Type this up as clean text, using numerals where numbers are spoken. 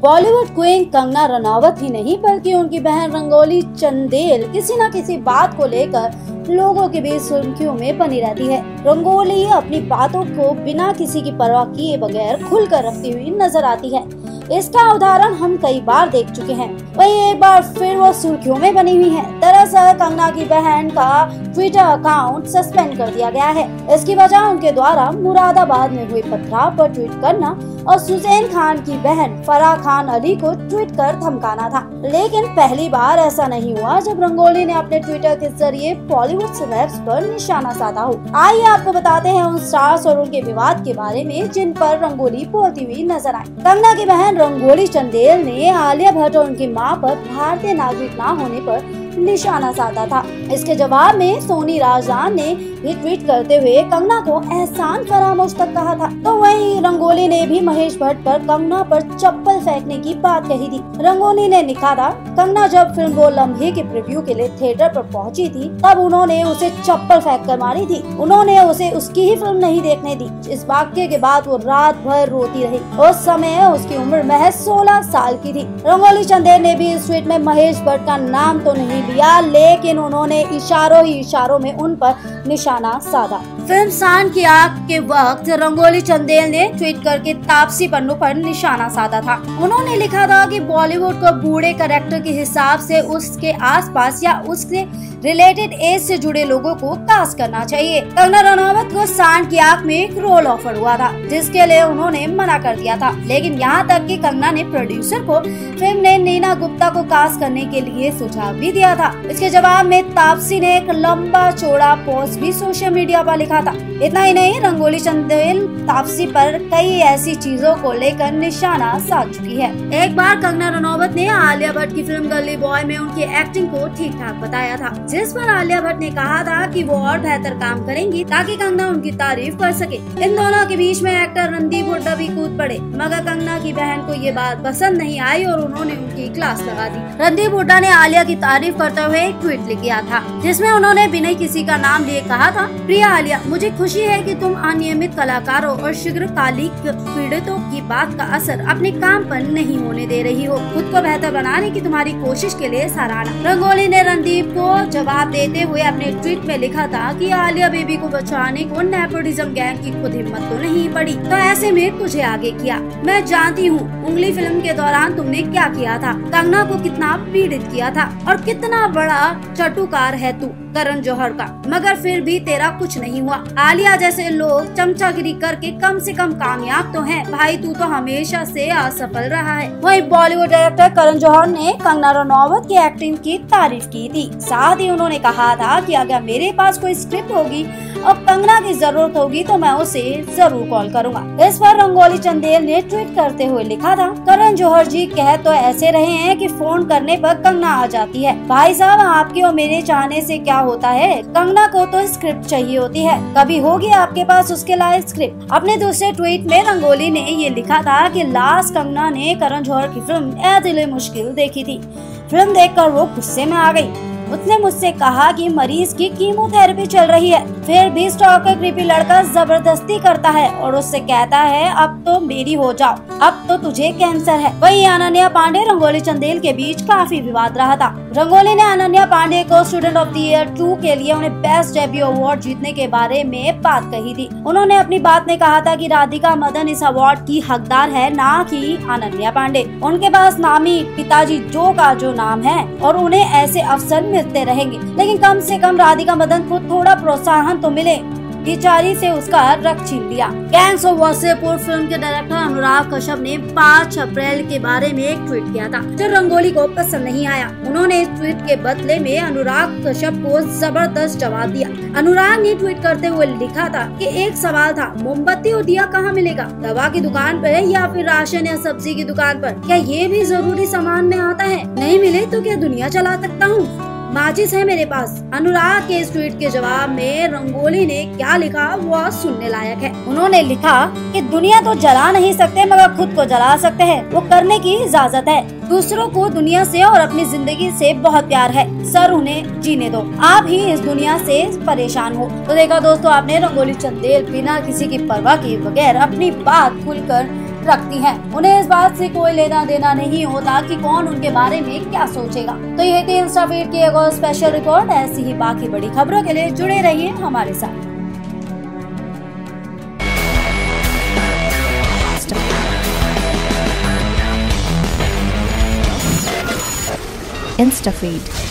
Bollywood queen Kangana Ranaut ही नहीं बल्कि उनकी बहन रंगोली चंदेल किसी न किसी बात को लेकर लोगों के बीच सुर्खियों में बनी रहती है। रंगोली अपनी बातों को बिना किसी की परवाह किए बगैर खुलकर रखती हुई नजर आती है। इसका उदाहरण हम कई बार देख चुके हैं। वही एक बार फिर वो सुर्खियों में बनी हुई है। दरअसल कंगना की बहन का ट्विटर अकाउंट सस्पेंड कर दिया गया है। इसकी वजह उनके द्वारा मुरादाबाद में हुए पथराव पर ट्वीट करना और सुजैन खान की बहन फराह खान अली को ट्वीट कर धमकाना था। लेकिन पहली बार ऐसा नहीं हुआ जब रंगोली ने अपने ट्विटर के जरिए बॉलीवुड सेलेब्स पर निशाना साधा हो। आइए आपको बताते हैं उन स्टार्स और उनके विवाद के बारे में जिन पर रंगोली बोलती हुई नजर आई। कंगना की बहन रंगोली चंदेल ने आलिया भट्ट और उनकी मां पर भारतीय नागरिक न होने पर निशाना साधा था। इसके जवाब में सोनी राजदान ने भी ट्वीट करते हुए कंगना को एहसान फरामोश तक कहा था। तो वहीं रंगोली ने भी महेश भट्ट पर कंगना पर चप्पल फेंकने की बात कही थी। रंगोली ने लिखा था, कंगना जब फिल्म वो लम्हे के प्रीव्यू के लिए थिएटर पर पहुंची थी तब उन्होंने उसे चप्पल फेंक कर मारी थी। उन्होंने उसे उसकी ही फिल्म नहीं देखने दी। इस वाक्य के बाद वो रात भर रोती रही। उस समय उसकी उम्र महज 16 साल की थी। रंगोली चंदेल ने भी इस ट्वीट में महेश भट्ट का नाम तो नहीं लिया, लेकिन उन्होंने इशारों में उन पर निशाना साधा। फिल्म शान की आग के वक्त रंगोली चंदेल ने ट्वीट करके तापसी पन्नू पर निशाना साधा था। उन्होंने लिखा था कि बॉलीवुड को बूढ़े कैरेक्टर के हिसाब से उसके आसपास या उसके रिलेटेड एज से जुड़े लोगों को कास्ट करना चाहिए। कंगना रनावत को शान की आग में एक रोल ऑफर हुआ था जिसके लिए उन्होंने मना कर दिया था। लेकिन यहाँ तक कि कंगना ने प्रोड्यूसर को फिल्म ने नीना गुप्ता को कास्ट करने के लिए सुझाव भी दिया था। इसके जवाब में तापसी ने एक लंबा चौड़ा पोस्ट भी सोशल मीडिया पर लिखा था। इतना ही नहीं, रंगोली चंदेल तापसी पर कई ऐसी चीजों को लेकर निशाना साध चुकी है। एक बार कंगना रनावत ने आलिया भट्ट की फिल्म गली बॉय में उनकी एक्टिंग को ठीक ठाक बताया था, जिस पर आलिया भट्ट ने कहा था कि वो और बेहतर काम करेंगी ताकि कंगना उनकी तारीफ कर सके। इन दोनों के बीच में एक्टर रणदीप हुड्डा भी कूद पड़े, मगर कंगना की बहन को ये बात पसंद नहीं आई और उन्होंने उनकी क्लास लगा दी। रणदीप हुड्डा ने आलिया की तारीफ करते हुए एक ट्वीट किया था जिसमें उन्होंने बिना किसी का नाम लिए कहा था, प्रिया आलिया, मुझे खुशी है कि तुम अनियमित कलाकारों और शीघ्रकालिक पीड़ितों की बात का असर अपने काम पर नहीं होने दे रही हो। खुद को बेहतर बनाने की तुम्हारी कोशिश के लिए सराहना। रंगोली ने रणदीप को जवाब देते हुए अपने ट्वीट में लिखा था कि आलिया बेबी को बचाने को नेपोटिज्म गैंग की खुद हिम्मत तो नहीं पड़ी, तो ऐसे में तुझे आगे किया। मैं जानती हूँ उंगली फिल्म के दौरान तुमने क्या किया था, कंगना को कितना पीड़ित किया था और कितना बड़ा चटुकार है तू करण जौहर का, मगर फिर भी तेरा कुछ नहीं हुआ। आलिया जैसे लोग चमचागिरी करके कम से कम कामयाब तो हैं। भाई तू तो हमेशा से असफल रहा है। वहीं बॉलीवुड डायरेक्टर करण जौहर ने कंगना रनावत की एक्टिंग की तारीफ की थी। साथ ही उन्होंने कहा था कि अगर मेरे पास कोई स्क्रिप्ट होगी और कंगना की जरूरत होगी तो मैं उसे जरूर कॉल करूंगा। इस पर रंगोली चंदेल ने ट्वीट करते हुए लिखा था, करण जौहर जी कह तो ऐसे रहे हैं कि फोन करने पर कंगना आ जाती है। भाई साहब, आपके और मेरे चाहने से क्या होता है, कंगना को तो स्क्रिप्ट चाहिए होती है। कभी होगी आपके पास उसके लायक स्क्रिप्ट। अपने दूसरे ट्वीट में रंगोली ने ये लिखा था कि लास्ट कंगना ने करण जौहर की फिल्म ए दिल मुश्किल देखी थी। फिल्म देखकर वो गुस्से में आ गई। उसने मुझसे कहा कि मरीज की कीमोथेरेपी चल रही है, फिर भी स्टॉकर क्रीपी लड़का जबरदस्ती करता है और उससे कहता है अब तो मेरी हो जाओ, अब तो तुझे कैंसर है। वही अनन्या पांडे रंगोली चंदेल के बीच काफी विवाद रहा था। रंगोली ने अनन्या पांडे को स्टूडेंट ऑफ द ईयर 2 के लिए उन्हें बेस्ट डेब्यू अवार्ड जीतने के बारे में बात कही थी। उन्होंने अपनी बात में कहा था कि राधिका मदन इस अवार्ड की हकदार है, ना कि अनन्या पांडे। उनके पास नामी पिताजी जो का जो नाम है और उन्हें ऐसे अवसर मिलते रहेंगे, लेकिन कम से कम राधिका मदन को थोड़ा प्रोत्साहन तो मिले। बेचारी से उसका रख छीन लिया। गैंग्स ऑफ वासेपुर फिल्म के डायरेक्टर अनुराग कश्यप ने 5 अप्रैल के बारे में एक ट्वीट किया था जो रंगोली को पसंद नहीं आया। उन्होंने इस ट्वीट के बदले में अनुराग कश्यप को जबरदस्त जवाब दिया। अनुराग ने ट्वीट करते हुए लिखा था कि एक सवाल था, मोमबत्ती और दिया कहाँ मिलेगा, दवा की दुकान पर या फिर राशन या सब्जी की दुकान पर? क्या ये भी जरूरी सामान में आता है? नहीं मिले तो क्या दुनिया चला सकता हूँ? माचिस है मेरे पास। अनुराग के इस ट्वीट के जवाब में रंगोली ने क्या लिखा वह सुनने लायक है। उन्होंने लिखा कि दुनिया तो जला नहीं सकते मगर खुद को जला सकते हैं, वो करने की इजाजत है। दूसरों को दुनिया से और अपनी जिंदगी से बहुत प्यार है, सर उन्हें जीने दो, आप ही इस दुनिया से परेशान हो। तो देखा दोस्तों आपने, रंगोली चंदेल बिना किसी की परवाह किए बगैर अपनी बात खुलकर रखती हैं। उन्हें इस बात से कोई लेना देना नहीं होता कि कौन उनके बारे में क्या सोचेगा। तो ये थी इंस्टाफीड की एक और स्पेशल रिपोर्ट। ऐसी ही बाकी बड़ी खबरों के लिए जुड़े रहिए हमारे साथ। InstaFeed.